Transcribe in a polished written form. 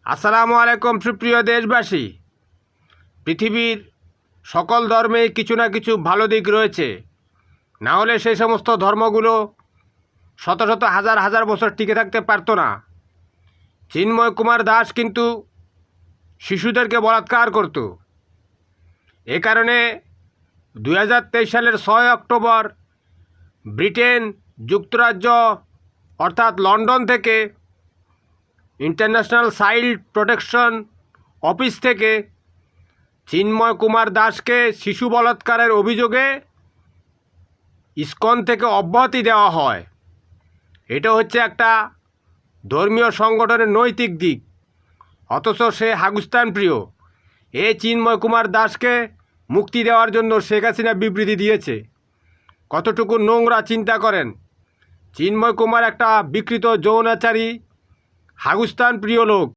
আসসালামু আলাইকুম সুপ্রিয় দেশবাসী। পৃথিবীর সকল ধর্মেই কিছু না কিছু ভালো দিক রয়েছে, না হলে সেই সমস্ত ধর্মগুলো শত শত হাজার হাজার বছর টিকে থাকতে পারতো না। চিন্ময় কুমার দাস কিন্তু শিশুদেরকে বলাৎকার করত। এ কারণে 2023 সালের 6 অক্টোবর ব্রিটেন যুক্তরাজ্য অর্থাৎ লন্ডন থেকে ইন্টারন্যাশনাল চাইল্ড প্রোটেকশন অফিস থেকে চিন্ময় কুমার দাসকে শিশু বলাৎকারের অভিযোগে ইসকন থেকে অব্যাহতি দেওয়া হয়। এটা হচ্ছে একটা ধর্মীয় সংগঠনের নৈতিক দিক, অথচ সে হাগুস্তান প্রিয়। এই চিন্ময় কুমার দাসকে মুক্তি দেওয়ার জন্য শেখ হাসিনা বিবৃতি দিয়েছে। কতটুকু নোংরা চিন্তা করেন। চিন্ময় কুমার একটা বিকৃত যৌনাচারী হাগুস্তান প্রিয় লোক।